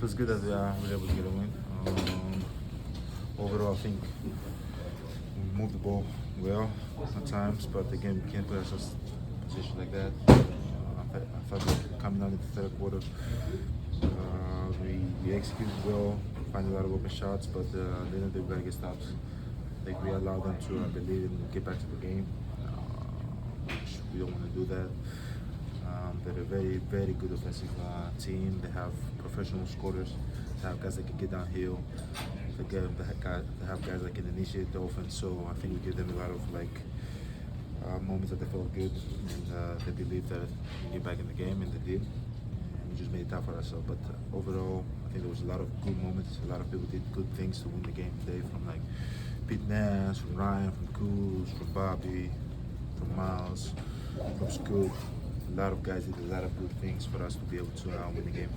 feels good that we were able to get a win. Overall, I think we moved the ball well at times, but again, we can't put ourselves in a position like that. I felt like coming out in the third quarter, we executed well, find a lot of open shots, but at the end of the day, we gotta get stops. I think we allowed them to believe and get back to the game. We don't want to do that. They're a very, very good offensive team. They have professional scorers. They have guys that can get downhill. They have guys that can initiate the offense. So I think we give them a lot of moments that they felt good and they believed that we get back in the game, and they did. And we just made it tough for ourselves. But overall, I think there was a lot of good moments. A lot of people did good things to win the game today. From like Pete Nash, from Ryan, from Kuz, from Bobby, from Miles, from Scoot. A lot of guys did a lot of good things for us to be able to win the game.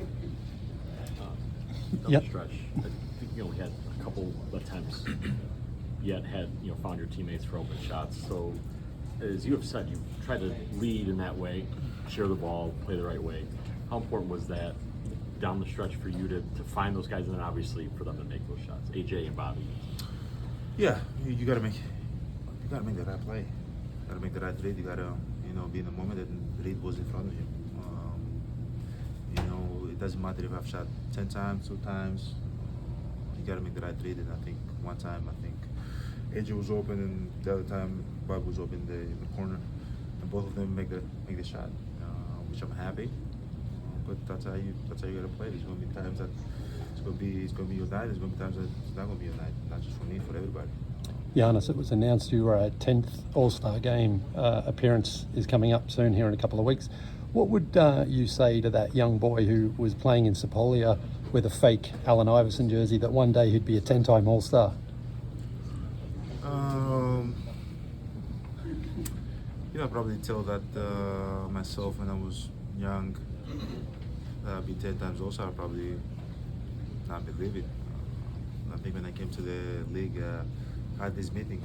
Down the stretch, I think we had a couple of attempts, yet had found your teammates for open shots. So, as you have said, you try to lead in that way, share the ball, play the right way. How important was that down the stretch for you to find those guys, and then obviously for them to make those shots, AJ and Bobby? Yeah, you gotta make the right play. You gotta make the right read. You gotta be in the moment that the read was in front of you. It doesn't matter if I've shot 10 times, 2 times. You gotta make the right read. And I think one time, AJ was open, and the other time Bob was open in the corner, and both of them make the shot, which I'm happy. But that's how you gotta play. There's gonna be times that it's gonna be your night. There's gonna be times that it's not gonna be your night. Not just for me, for everybody. Giannis, it was announced your 10th All-Star game appearance is coming up soon here in a couple of weeks. What would you say to that young boy who was playing in Sepolia with a fake Allen Iverson jersey that one day he'd be a 10-time All-Star? I probably tell that myself when I was young. I'd be 10 times All-Star, probably not believe it. I think when I came to the league, I had this meeting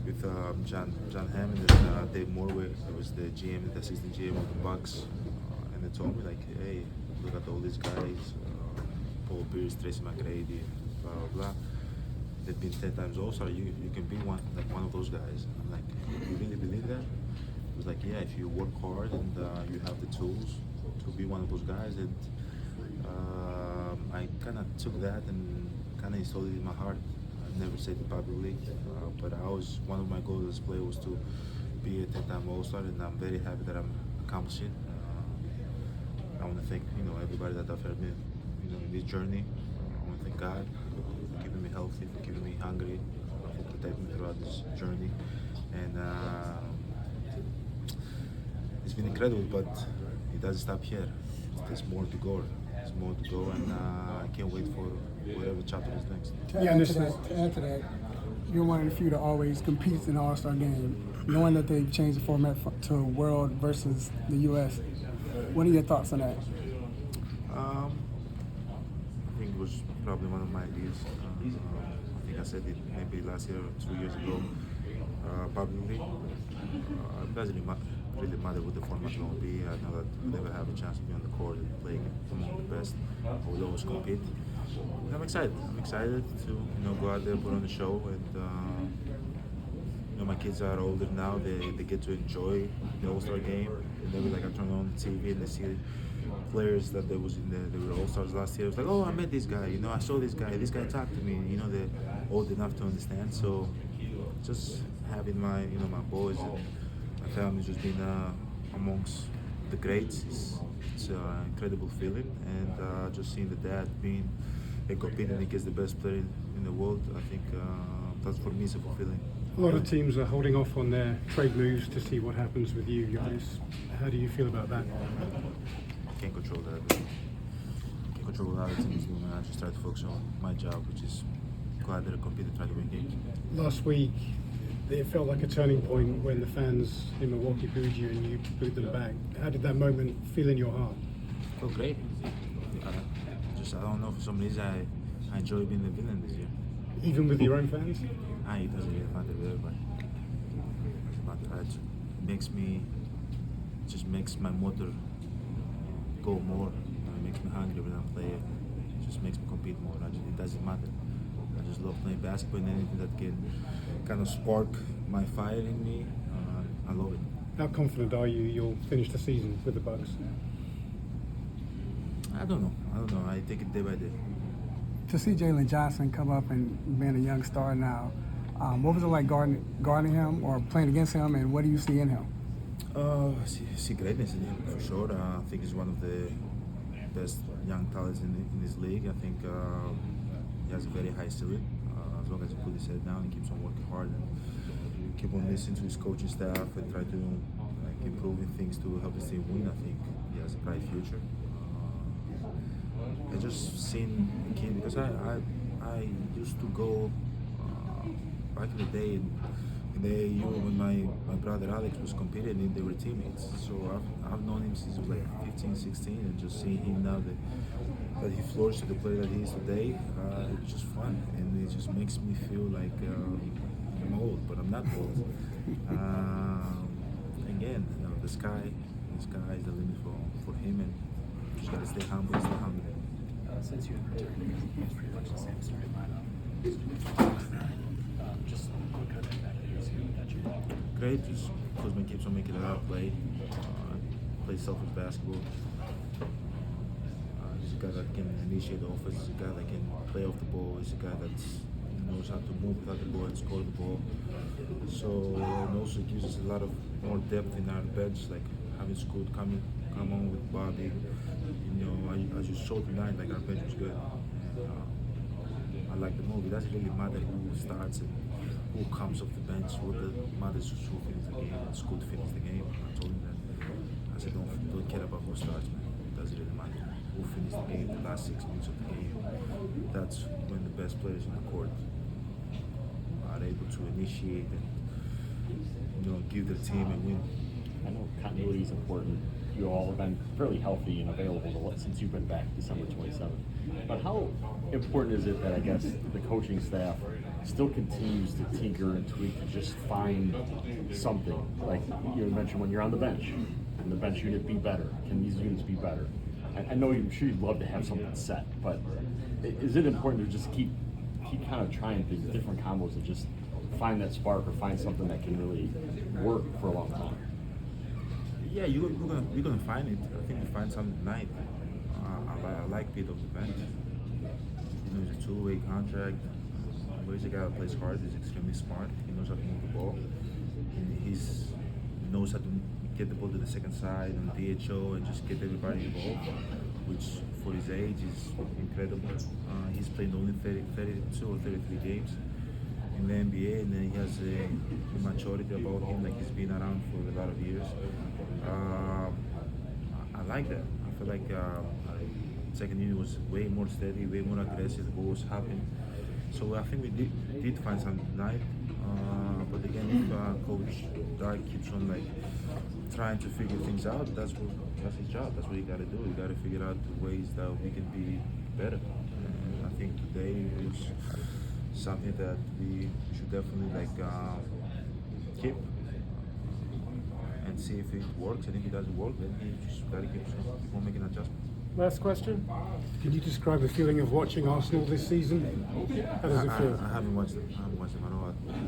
with John Hammond and Dave Morway. It was the GM, the assistant GM of the Bucks, and they told me hey, look at all these guys, Paul Pierce, Tracy McGrady, blah blah blah. They've been 10 times All-Star. You can be one of those guys. I'm like, you really believe that? It was like, yeah, if you work hard and you have the tools to be one of those guys. And I kind of took that and kind of installed it in my heart. I never said it publicly, but one of my goals as a player was to be a 10-time All-Star, and I'm very happy that I'm accomplishing. I want to thank everybody that I've helped me in this journey. I want to thank God for keeping me healthy, for keeping me hungry, for protecting me throughout this journey, and it's been incredible. But it doesn't stop here. There's more to go. There's more to go, and I can't wait for whatever chapter is next. To add to that, you're one of the few that always competes in the All-Star game. Knowing that they've changed the format to World versus the U.S., what are your thoughts on that? I think it was probably one of my ideas. I think I said it maybe last year or 2 years ago publicly. It doesn't really matter what the format's going to be. I know that whenever I have a chance to be on the court and play among the best, I will always compete. And I'm excited. I'm excited to go out there, put on the show, and my kids are older now. They get to enjoy the All-Star game. And I turn on the TV and they see players that they were All-Stars last year. It's like, oh, I met this guy. I saw this guy. This guy talked to me. They're old enough to understand. So just having my my boys and my family just being amongst the greats, it's an incredible feeling. And just seeing the dad being and competing against the best player in the world, I think that's for me is a fulfilling. A lot of teams are holding off on their trade moves to see what happens with you guys. How do you feel about that? Can't control that. Can't control what other teams do. I just try to focus on my job, which is go out there and compete and try to win games. Last week, it felt like a turning point when the fans in Milwaukee booed you and you booed them back. How did that moment feel in your heart? It felt great. I don't know, for some reason I enjoy being the villain this year. Even with your own fans? It doesn't really matter with everybody. It just makes my motor go more. It makes me hungry when I'm playing. just makes me compete more. It doesn't matter. I just love playing basketball, and anything that can kind of spark my fire in me, I love it. How confident are you you'll finish the season with the Bucks? I don't know. I take it day by day. To see Jalen Johnson come up and being a young star now, what was it like guarding him or playing against him, and what do you see in him? See greatness in him for sure. I think he's one of the best young talents in this league. I think he has a very high ceiling. As long as he puts his head down and keeps on working hard and keep on listening to his coaching staff and try to improving things to help his team win, I think he has a bright future. I just seen the kid because I used to go back in the day in the AAU when my brother Alex was competing and they were teammates. So I've known him since he was like 15, 16, and just seeing him now that he flourished to the player that he is today, it's just fun, and it just makes me feel like I'm old, but I'm not old. Again, the sky is the limit for him, and just gotta stay humble, stay hungry. Since you have returned, it's pretty much the same starting lineup. Just what kind of impact do you see that you have? Great, just Kuzma keeps on making it out play, plays selfish basketball. He's a guy that can initiate the offense, he's a guy that can play off the ball, he's a guy that knows how to move without the ball and score the ball. So it also gives us a lot of more depth in our bench, like having Scoot come on with Bobby. You know, as you showed tonight, like our bench was good. I like the move. It doesn't really matter who starts and who comes off the bench. What matters is who finishes the game. And Scoot finished the game. I told him that. I said, don't care about who starts, man. It doesn't really matter who finished the game, the last 6 minutes of the game. That's when the best players in the court are able to initiate and give their team a win. I know continuity is important. You all have been fairly healthy and available since you've been back December 27th. But how important is it that I guess the coaching staff still continues to tinker and tweak to just find something? Like you mentioned, when you're on the bench, can the bench unit be better? Can these units be better? I know I'm sure you'd love to have something set, but is it important to just keep kind of trying things, different combos, and just find that spark or find something that can really work for a long time? Yeah, we're gonna find it. I think we find something tonight. I like Pete off the bench. He's a 2-way contract. But he's a guy that plays hard. He's extremely smart. He knows how to move the ball. And he knows how to get the ball to the second side and DHO and just get everybody involved, which for his age is incredible. He's played only 32 or 33 games in the NBA, and then he has a maturity about him, like he's been around for a lot of years. I like that. I feel like second unit was way more steady, way more aggressive. The ball was happening. So I think we did find something tonight. But again, if Coach Dark keeps on trying to figure things out, that's his job. That's what you got to do. You got to figure out the ways that we can be better. And I think today was something that we should definitely keep and see if it works. And if it doesn't work, then you just got to keep on making adjustments. Last question. Can you describe the feeling of watching Arsenal this season? How does it feel? I haven't watched them. I haven't watched them at all.